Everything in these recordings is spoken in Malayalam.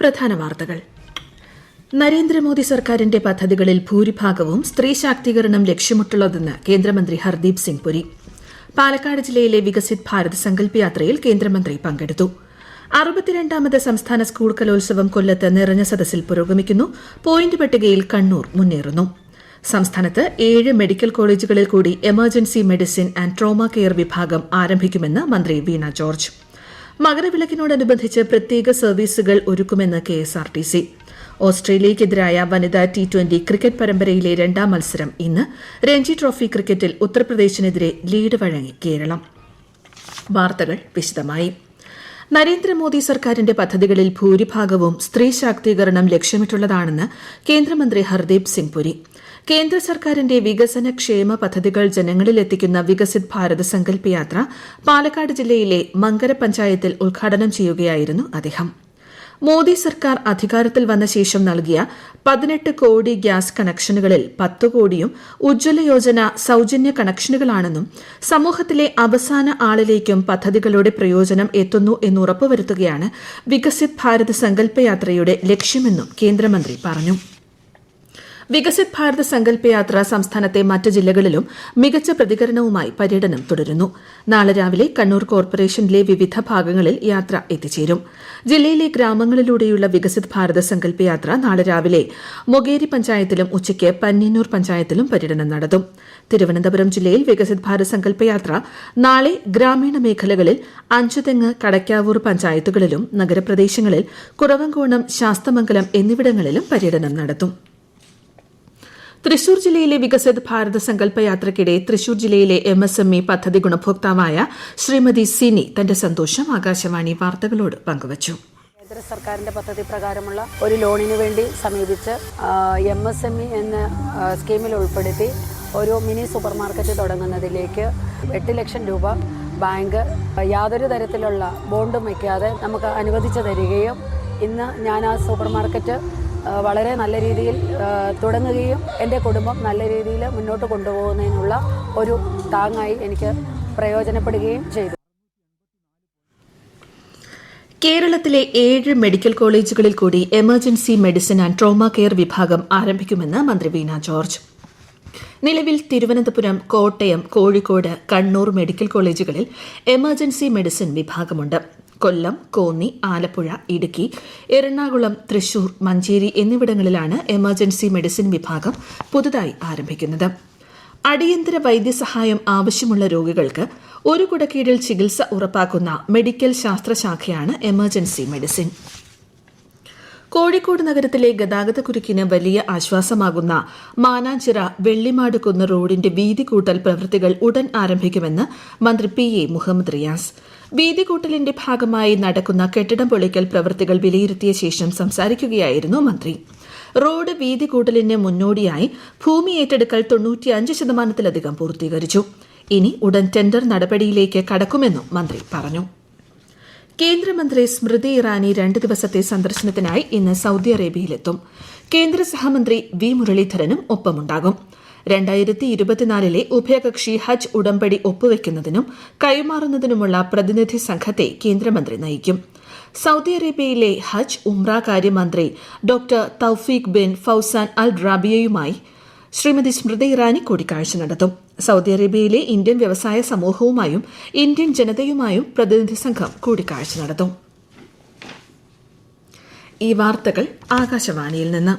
പ്രധാന വാർത്തകൾ. നരേന്ദ്രമോദി സർക്കാരിന്റെ പദ്ധതികളിൽ ഭൂരിഭാഗവും സ്ത്രീ ശാക്തീകരണം ലക്ഷ്യമിട്ടുള്ളതെന്ന് കേന്ദ്രമന്ത്രി ഹർദീപ് സിംഗ് പുരി. പാലക്കാട് ജില്ലയിലെ വികസിത് ഭാരത് സങ്കൽപ് യാത്രയിൽ കേന്ദ്രമന്ത്രി പങ്കെടുത്തു. 62ാമത് സംസ്ഥാന സ്കൂൾ കലോത്സവം കൊല്ലത്ത് നിറഞ്ഞ സദസ്സിൽ പുരോഗമിക്കുന്നു. പോയിന്റ് പട്ടികയിൽ കണ്ണൂർ മുന്നേറുന്നു. സംസ്ഥാനത്ത് 7 മെഡിക്കൽ കോളേജുകളിൽ കൂടി emergency medicine and trauma care വിഭാഗം ആരംഭിക്കുമെന്ന് മന്ത്രി വീണ ജോർജ്. മകരവിളക്കിനോടനുബന്ധിച്ച് പ്രത്യേക സർവീസുകൾ ഒരുക്കുമെന്ന് KSRTC. ഓസ്ട്രേലിയയ്ക്കെതിരായ വനിതാ T20 ക്രിക്കറ്റ് പരമ്പരയിലെ 2ാം മത്സരം ഇന്ന്. രഞ്ജി ട്രോഫി ക്രിക്കറ്റിൽ ഉത്തർപ്രദേശിനെതിരെ ലീഡ് വഴങ്ങി കേരളം. വാർത്തകൾ വിശദമായി. നരേന്ദ്രമോദി സർക്കാരിന്റെ പദ്ധതികളിൽ ഭൂരിഭാഗവും സ്ത്രീ ശാക്തീകരണം ലക്ഷ്യമിട്ടുള്ളതാണെന്ന് കേന്ദ്രമന്ത്രി ഹർദീപ് സിംഗ് പുരി. കേന്ദ്ര സർക്കാരിന്റെ വികസന ക്ഷേമ പദ്ധതികൾ ജനങ്ങളിലെത്തിക്കുന്ന വികസിത് ഭാരത് സങ്കൽപ് യാത്ര പാലക്കാട് ജില്ലയിലെ മങ്കര പഞ്ചായത്തിൽ ഉദ്ഘാടനം ചെയ്യുകയായിരുന്നു അദ്ദേഹം. മോദി സർക്കാർ അധികാരത്തിൽ വന്ന ശേഷം നൽകിയ 18 കോടി ഗ്യാസ് കണക്ഷനുകളിൽ 10 കോടിയും ഉജ്ജ്വല യോജന സൌജന്യ കണക്ഷനുകളാണെന്നും സമൂഹത്തിലെ അവസാന ആളിലേക്കും പദ്ധതികളുടെ പ്രയോജനം എത്തുന്നു എന്ന് ഉറപ്പുവരുത്തുകയാണ് വികസിത് ഭാരത് സങ്കൽപ് യാത്രയുടെ ലക്ഷ്യമെന്നും കേന്ദ്രമന്ത്രി പറഞ്ഞു. വികസിത് ഭാരത് സങ്കൽപ് യാത്ര സംസ്ഥാനത്തെ മറ്റ് ജില്ലകളിലും മികച്ച പ്രതികരണവുമായി പര്യടനം തുടരുന്നു. നാളെ രാവിലെ കണ്ണൂർ കോർപ്പറേഷനിലെ വിവിധ ഭാഗങ്ങളിൽ യാത്ര എത്തിച്ചേരും. ജില്ലയിലെ ഗ്രാമങ്ങളിലൂടെയുള്ള വികസിത് ഭാരത് സങ്കൽപ് യാത്ര നാളെ രാവിലെ മൊകേരി പഞ്ചായത്തിലും ഉച്ചയ്ക്ക് പന്ന്യന്നൂർ പഞ്ചായത്തിലും പര്യടനം നടത്തും. തിരുവനന്തപുരം ജില്ലയിൽ വികസിത് ഭാരത് സങ്കൽപ് യാത്ര നാളെ ഗ്രാമീണ മേഖലകളിൽ അഞ്ചുതെങ്ങ്, കടയ്ക്കാവൂർ പഞ്ചായത്തുകളിലും നഗരപ്രദേശങ്ങളിൽ കുറവങ്കോണം, ശാസ്തമംഗലം എന്നിവിടങ്ങളിലും പര്യടനം നടത്തും. തൃശൂർ ജില്ലയിലെ വികസിത് ഭാരത് സങ്കൽപ് യാത്രയ്ക്കിടെ തൃശൂർ ജില്ലയിലെ MSME പദ്ധതി ഗുണഭോക്താവായ ശ്രീമതി സിനി തന്റെ സന്തോഷം ആകാശവാണി വാർത്തകളോട് പങ്കുവച്ചു. കേന്ദ്ര സർക്കാരിന്റെ പദ്ധതി പ്രകാരമുള്ള ഒരു ലോണിന് വേണ്ടി സമീപിച്ച് MSME എന്ന സ്കീമിൽ ഉൾപ്പെടുത്തി ഒരു മിനി സൂപ്പർ മാർക്കറ്റ് തുടങ്ങുന്നതിലേക്ക് 8 ലക്ഷം രൂപ ബാങ്ക് യാതൊരു തരത്തിലുള്ള ബോണ്ടും വയ്ക്കാതെ നമുക്ക് അനുവദിച്ചു തരികയും ഇന്ന് ഞാൻ ആ സൂപ്പർ മാർക്കറ്റ് വളരെ നല്ല രീതിയിൽ തുടങ്ങുകയും എൻ്റെ കുടുംബം നല്ല രീതിയിൽ മുന്നോട്ട് കൊണ്ടുപോകുന്നതിനുള്ള ഒരു താങ്ങായി എനിക്ക് പ്രയോജനപ്പെടുകയും ചെയ്തു. കേരളത്തിലെ 7 മെഡിക്കൽ കോളേജുകളിൽ കൂടി emergency medicine and trauma care വിഭാഗം ആരംഭിക്കുമെന്ന് മന്ത്രി വീണ ജോർജ്. നിലവിൽ തിരുവനന്തപുരം, കോട്ടയം, കോഴിക്കോട്, കണ്ണൂർ മെഡിക്കൽ കോളേജുകളിൽ എമർജൻസി മെഡിസിൻ വിഭാഗമുണ്ട്. കൊല്ലം, കോന്നി, ആലപ്പുഴ, ഇടുക്കി, എറണാകുളം, തൃശൂർ, മഞ്ചേരി എന്നിവിടങ്ങളിലാണ് എമർജൻസി മെഡിസിൻ വിഭാഗം പുതുതായി ആരംഭിക്കുന്നത്. അടിയന്തര വൈദ്യസഹായം ആവശ്യമുള്ള രോഗികൾക്ക് ഒരു കുടക്കീഴിൽ ചികിത്സ ഉറപ്പാക്കുന്ന മെഡിക്കൽ ശാസ്ത്രശാഖയാണ് എമർജൻസി മെഡിസിൻ. കോഴിക്കോട് നഗരത്തിലെ ഗതാഗതക്കുരുക്കിന് വലിയ ആശ്വാസമാകുന്ന മാനാഞ്ചിറ വെള്ളിമാട് കുന്ന് റോഡിന്റെ വീതി കൂട്ടൽ പ്രവൃത്തികൾ ഉടൻ ആരംഭിക്കുമെന്ന് മന്ത്രി PA മുഹമ്മദ് റിയാസ്. വീതി കൂട്ടലിന്റെ ഭാഗമായി നടക്കുന്ന കെട്ടിടം പൊളിക്കൽ പ്രവൃത്തികൾ വിലയിരുത്തിയ ശേഷം സംസാരിക്കുകയായിരുന്നു മന്ത്രി. റോഡ് വീതി കൂട്ടലിന് മുന്നോടിയായി ഭൂമി ഏറ്റെടുക്കൽ 95% പൂർത്തീകരിച്ചു. ഇനി ഉടൻ ടെൻഡർ നടപടിയിലേക്ക് കടക്കുമെന്നും മന്ത്രി പറഞ്ഞു. കേന്ദ്രമന്ത്രി സ്മൃതി ഇറാനി 2 ദിവസത്തെ സന്ദർശനത്തിനായി ഇന്ന് സൌദി അറേബ്യയിലെത്തും. കേന്ദ്ര സഹമന്ത്രി V മുരളീധരനും ഒപ്പമുണ്ടാകും. 2024 ഉഭയകക്ഷി ഹജ്ജ് ഉടമ്പടി ഒപ്പുവെക്കുന്നതിനും കൈമാറുന്നതിനുമുള്ള പ്രതിനിധി സംഘത്തെ കേന്ദ്രമന്ത്രി നയിക്കും. സൌദി അറേബ്യയിലെ ഹജ്ജ് ഉംറ കാര്യമന്ത്രി ഡോക്ടർ തൌഫീഖ് ബിൻ ഫൌസാൻ അൽ റാബിയയുമായി ശ്രീമതി സ്മൃതി ഇറാനി കൂടിക്കാഴ്ച നടത്തും. സൌദി അറേബ്യയിലെ ഇന്ത്യൻ വ്യവസായ സമൂഹവുമായും ഇന്ത്യൻ ജനതയുമായും പ്രതിനിധി സംഘം കൂടിക്കാഴ്ച നടത്തും. ഈ വാർത്തകൾ ആകാശവാണിയിൽ നിന്ന്.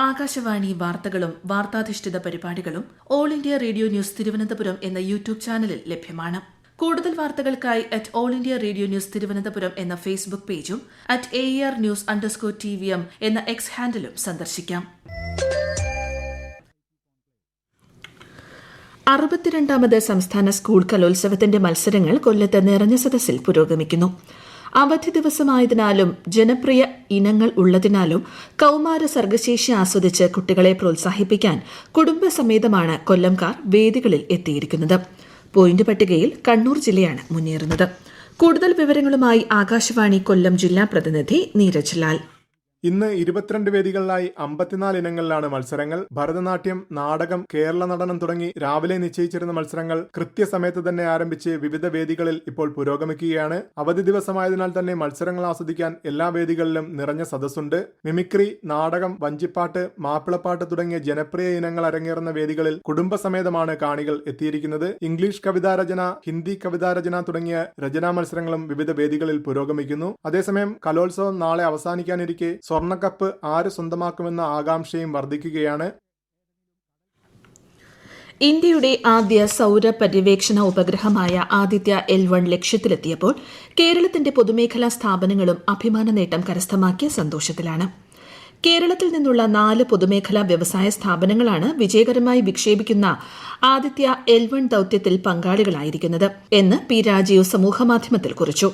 ആകാശവാണി വാർത്തകളും വാർത്താധിഷ്ഠിത പരിപാടികളും all India radio news Thiruvananthapuram എന്ന യൂട്യൂബ് ചാനലിൽ ലഭ്യമാണ്. കൂടുതൽ വാർത്തകൾക്കായി @all India radio news Thiruvananthapuram എന്ന ഫേസ്ബുക്ക് പേജും @AER_News_ എന്ന X ഹാൻഡിലും സന്ദർശിക്കാം. 62ാമത് സംസ്ഥാന സ്കൂൾ കലോത്സവത്തിന്റെ മത്സരങ്ങൾ കൊല്ലത്ത് നിറഞ്ഞ സദസ്സിൽ പുരോഗമിക്കുന്നു. അവധി ദിവസമായതിനാലും ജനപ്രിയ ഇനങ്ങൾ ഉള്ളതിനാലും കൌമാര സർഗശേഷി ആസ്വദിച്ച് കുട്ടികളെ പ്രോത്സാഹിപ്പിക്കാൻ കുടുംബസമേതമാണ് കൊല്ലംകാർ വേദികളിൽ എത്തിയിരിക്കുന്നത്. പോയിന്റ് പട്ടികയിൽ കണ്ണൂർ ജില്ലയാണ് മുന്നേറുന്നത്. കൂടുതൽ വിവരങ്ങളുമായി ആകാശവാണി കൊല്ലം ജില്ലാ പ്രതിനിധി നീരജ് ലാൽ. ഇന്ന് 22 വേദികളിലായി 54 ഇനങ്ങളിലാണ് മത്സരങ്ങൾ. ഭരതനാട്യം, നാടകം, കേരള നടനം തുടങ്ങി രാവിലെ നിശ്ചയിച്ചിരുന്ന മത്സരങ്ങൾ കൃത്യസമയത്ത് തന്നെ ആരംഭിച്ച് വിവിധ വേദികളിൽ ഇപ്പോൾ പുരോഗമിക്കുകയാണ്. അവധി ദിവസമായതിനാൽ തന്നെ മത്സരങ്ങൾ ആസ്വദിക്കാൻ എല്ലാ വേദികളിലും നിറഞ്ഞ സദസ്സുണ്ട്. മിമിക്രി, നാടകം, വഞ്ചിപ്പാട്ട്, മാപ്പിളപ്പാട്ട് തുടങ്ങിയ ജനപ്രിയ ഇനങ്ങൾ അരങ്ങേറുന്ന വേദികളിൽ കുടുംബസമേതമാണ് കാണികൾ എത്തിയിരിക്കുന്നത്. ഇംഗ്ലീഷ് കവിതാരചന, ഹിന്ദി കവിതാരചന തുടങ്ങിയ രചനാ മത്സരങ്ങളും വിവിധ വേദികളിൽ പുരോഗമിക്കുന്നു. അതേസമയം കലോത്സവം നാളെ അവസാനിക്കാനിരിക്കെ സ്വർണ്ണക്കപ്പ് ആര് സ്വന്തമാക്കുമെന്ന ആകാംക്ഷയും വർദ്ധിക്കുകയാണ്. ഇന്ത്യയുടെ ആദ്യ സൌര പര്യവേക്ഷണ ഉപഗ്രഹമായ ആദിത്യ L1 ലക്ഷ്യത്തിലെത്തിയപ്പോൾ കേരളത്തിന്റെ പൊതുമേഖലാ സ്ഥാപനങ്ങളും അഭിമാന നേട്ടം കരസ്ഥമാക്കിയ സന്തോഷത്തിലാണ്. കേരളത്തിൽ നിന്നുള്ള 4 പൊതുമേഖലാ വ്യവസായ സ്ഥാപനങ്ങളാണ് വിജയകരമായി വിക്ഷേപിക്കുന്ന ആദിത്യ L1 ദൌത്യത്തിൽ പങ്കാളികളായിരിക്കുന്നത് എന്ന് പി രാജീവ് സമൂഹമാധ്യമത്തിൽ കുറിച്ചു.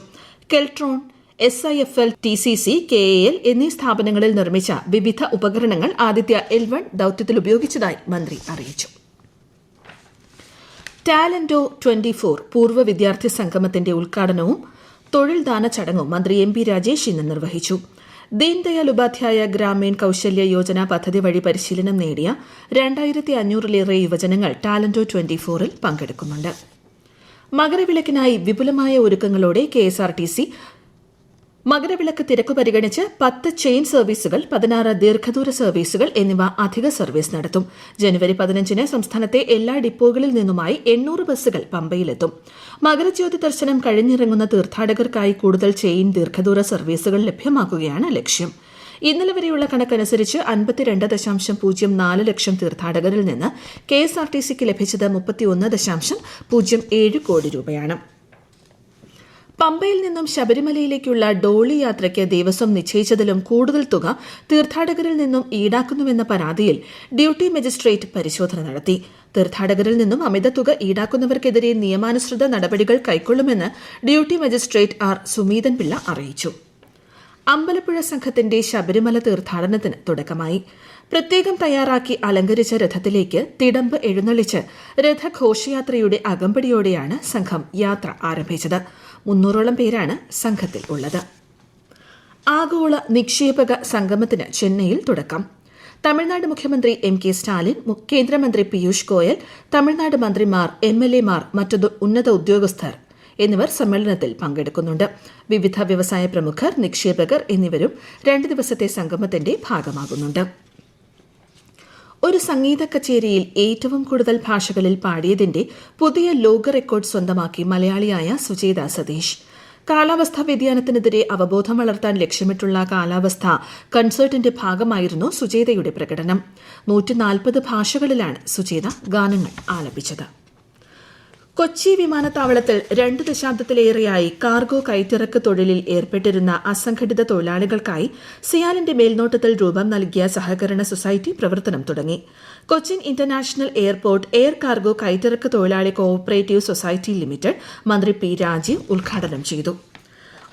കെൽട്രോൺ, SIFL, TCC, KAL എന്നീ സ്ഥാപനങ്ങളിൽ നിർമ്മിച്ച വിവിധ ഉപകരണങ്ങൾ ആദിത്യ L1 ദൌത്യത്തിൽ ഉപയോഗിച്ചതായി മന്ത്രി അറിയിച്ചു. ടാലന്റോ 24 പൂർവ്വ വിദ്യാർത്ഥി സംഗമത്തിന്റെ ഉദ്ഘാടനവും തൊഴിൽദാന ചടങ്ങും മന്ത്രി MP രാജേഷ് ഇന്ന് നിർവഹിച്ചു. ദീൻദയാൽ ഉപാധ്യായ ഗ്രാമീൺ കൌശല്യ യോജന പദ്ധതി വഴി പരിശീലനം നേടിയ 2500-ലേറെ യുവജനങ്ങൾ ടാലന്റോ 24-ൽ പങ്കെടുക്കുന്നുണ്ട്. മകരവിളക്കിനായി വിപുലമായ ഒരുക്കങ്ങളോടെ KSRTC മകരവിളക്ക് തിരക്ക് പരിഗണിച്ച് 10 ചെയിൻ സർവീസുകൾ, 16 ദീർഘദൂര സർവീസുകൾ എന്നിവ അധിക സർവീസ് നടത്തും. ജനുവരി 15-ന് സംസ്ഥാനത്തെ എല്ലാ ഡിപ്പോകളിൽ നിന്നുമായി 800 ബസ്സുകൾ പമ്പയിലെത്തും. മകരജ്യോതി ദർശനം കഴിഞ്ഞിറങ്ങുന്ന തീർത്ഥാടകർക്കായി കൂടുതൽ ചെയിൻ ദീർഘദൂര സർവീസുകൾ ലഭ്യമാക്കുകയാണ് ലക്ഷ്യം. ഇന്നലെ വരെയുള്ള കണക്കനുസരിച്ച് 52.04 ലക്ഷം തീർത്ഥാടകരിൽ നിന്ന് KSRTCക്ക് ലഭിച്ചത് 31.07 കോടി രൂപയാണ്. പമ്പയിൽ നിന്നും ശബരിമലയിലേക്കുള്ള ഡോളി യാത്രയ്ക്ക് ദേവസ്വം നിശ്ചയിച്ചതിലും കൂടുതൽ തുക തീർത്ഥാടകരിൽ നിന്നും ഈടാക്കുന്നുവെന്ന പരാതിയിൽ ഡ്യൂട്ടി മജിസ്ട്രേറ്റ് പരിശോധന നടത്തി. തീർത്ഥാടകരിൽ നിന്നും അമിത തുക ഈടാക്കുന്നവർക്കെതിരെ നിയമാനുസൃത നടപടികൾ കൈക്കൊള്ളുമെന്ന് duty magistrate R. Sumeethan Pillai അറിയിച്ചു. അമ്പലപ്പുഴ സംഘത്തിന്റെ ശബരിമല തീർത്ഥാടനത്തിന് തുടക്കമായി. പ്രത്യേകം തയ്യാറാക്കി അലങ്കരിച്ച രഥത്തിലേക്ക് തിടമ്പ് എഴുന്നള്ളിച്ച് രഥഘോഷയാത്രയുടെ അകമ്പടിയോടെയാണ് സംഘം യാത്ര ആരംഭിച്ചത്. 300ഓളം പേരാണ് സംഘത്തിൽ ഉള്ളത്. ആഗോള നിക്ഷേപക സംഗമത്തിന് ചെന്നൈയിൽ തുടക്കം. തമിഴ്നാട് മുഖ്യമന്ത്രി MK സ്റ്റാലിൻ, കേന്ദ്രമന്ത്രി പീയൂഷ് ഗോയൽ, തമിഴ്നാട് മന്ത്രിമാർ, MLA-മാർ, മറ്റു ഉന്നത ഉദ്യോഗസ്ഥർ എന്നിവർ സമ്മേളനത്തിൽ പങ്കെടുക്കുന്നുണ്ട്. വിവിധ വ്യവസായ പ്രമുഖർ, നിക്ഷേപകർ എന്നിവരും 2 ദിവസത്തെ സംഗമത്തിന്റെ ഭാഗമാകുന്നുണ്ട്. ഒരു സംഗീത കച്ചേരിയിൽ ഏറ്റവും കൂടുതൽ ഭാഷകളിൽ പാടിയതിന്റെ പുതിയ ലോക റെക്കോർഡ് സ്വന്തമാക്കി മലയാളിയായ സുജേത സതീഷ്. കാലാവസ്ഥാ വ്യതിയാനത്തിനെതിരെ അവബോധം വളർത്താൻ ലക്ഷ്യമിട്ടുള്ള കാലാവസ്ഥാ കൺസേർട്ടിന്റെ ഭാഗമായിരുന്നു സുജേതയുടെ പ്രകടനം. 140 ഭാഷകളിലാണ് സുജേത ഗാനങ്ങൾ ആലപിച്ചത്. കൊച്ചി വിമാനത്താവളത്തിൽ 2 ദശാബ്ദത്തിലേറെയായി കാർഗോ കയറ്റിറക്ക് തൊഴിലിൽ ഏർപ്പെട്ടിരുന്ന അസംഘടിത തൊഴിലാളികൾക്കായി സിയാലിന്റെ മേൽനോട്ടത്തിൽ രൂപം നൽകിയ സഹകരണ സൊസൈറ്റി പ്രവർത്തനം തുടങ്ങി. Cochin international airport air cargo കയറ്റിറക്ക് തൊഴിലാളി കോഓപ്പറേറ്റീവ് സൊസൈറ്റി ലിമിറ്റഡ് മന്ത്രി P. രാജീവ് ഉദ്ഘാടനം ചെയ്തു.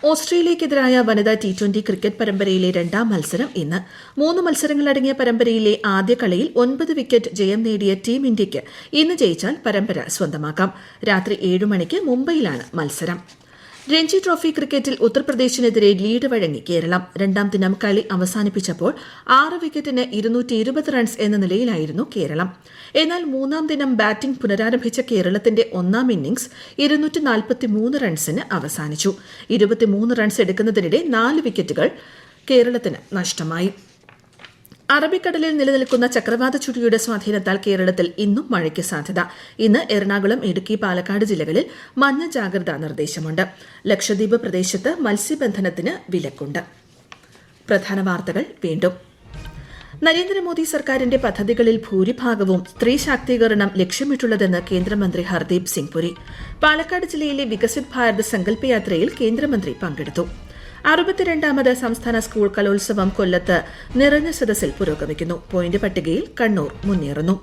ഓസ്ട്രേലിയയ്ക്കെതിരായ വനിതാ T20 ക്രിക്കറ്റ് പരമ്പരയിലെ 2ാം മത്സരം ഇന്ന്. 3 മത്സരങ്ങളടങ്ങിയ പരമ്പരയിലെ ആദ്യ കളിയിൽ 9 വിക്കറ്റ് ജയം നേടിയ ടീം ഇന്ത്യയ്ക്ക് ഇന്ന് ജയിച്ചാൽ പരമ്പര സ്വന്തമാക്കാം. രാത്രി 7 മണിക്ക് മുംബൈയിലാണ് മത്സരം. രഞ്ജി ട്രോഫി ക്രിക്കറ്റിൽ ഉത്തർപ്രദേശിനെതിരെ ലീഡ് വഴങ്ങി കേരളം. 2ാം ദിനം കളി അവസാനിപ്പിച്ചപ്പോൾ 6 വിക്കറ്റിന് 220 റൺസ് എന്ന നിലയിലായിരുന്നു കേരളം. എന്നാൽ 3ാം ദിനം ബാറ്റിംഗ് പുനരാരംഭിച്ച കേരളത്തിന്റെ 1ാം ഇന്നിംഗ്സ് 243 റൺസിന് അവസാനിച്ചു. 23 റൺസ് എടുക്കുന്നതിനിടെ 4 വിക്കറ്റുകൾ കേരളത്തിന് നഷ്ടമായി. അറബിക്കടലിൽ നിലനിൽക്കുന്ന ചക്രവാത ചുഴിയുടെ സ്വാധീനത്താൽ കേരളത്തിൽ ഇന്നും മഴയ്ക്ക് സാധ്യത. ഇന്ന് എറണാകുളം, ഇടുക്കി, പാലക്കാട് ജില്ലകളിൽ മഞ്ഞ ജാഗ്രതാ നിർദ്ദേശമുണ്ട്. ലക്ഷദ്വീപ് പ്രദേശത്ത് മത്സ്യബന്ധനത്തിന് വിലക്കുണ്ട്. പ്രധാന വാർത്തകൾ വീണ്ടും. നരേന്ദ്രമോദി സർക്കാരിന്റെ പദ്ധതികളിൽ ഭൂരിഭാഗവും സ്ത്രീ ശാക്തീകരണം ലക്ഷ്യമിട്ടുള്ളതെന്ന് കേന്ദ്രമന്ത്രി ഹർദീപ് സിംഗ് പുരി. പാലക്കാട് ജില്ലയിലെ വികസിത് ഭാരത് സങ്കല്പ യാത്രയിൽ കേന്ദ്രമന്ത്രി പങ്കെടുത്തു. 62ാമത് സംസ്ഥാന സ്കൂൾ കലോത്സവം കൊല്ലത്ത് നിറഞ്ഞ സദസ്സിൽ പുരോഗമിക്കുന്നു. പോയിന്റ് പട്ടികയിൽ കണ്ണൂർ മുന്നേറുന്നു.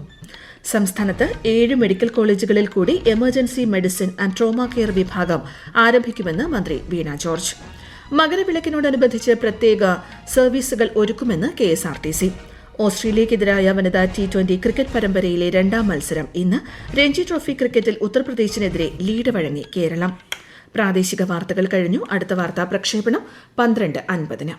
സംസ്ഥാനത്ത് 7 മെഡിക്കൽ കോളേജുകളിൽ കൂടി emergency medicine and trauma care വിഭാഗം ആരംഭിക്കുമെന്ന് മന്ത്രി വീണ ജോർജ്. മകരവിളക്കിനോടനുബന്ധിച്ച് പ്രത്യേക സർവീസുകൾ ഒരുക്കുമെന്ന് KSRTC. ഓസ്ട്രേലിയയ്ക്കെതിരായ വനിതാ T20 ക്രിക്കറ്റ് പരമ്പരയിലെ 2ാം മത്സരം ഇന്ന്. രഞ്ജി ട്രോഫി ക്രിക്കറ്റിൽ ഉത്തർപ്രദേശിനെതിരെ ലീഡ് വഴങ്ങി കേരളം. പ്രാദേശിക വാർത്തകൾ കഴിഞ്ഞു. അടുത്ത വാർത്താ പ്രക്ഷേപണം 12:50.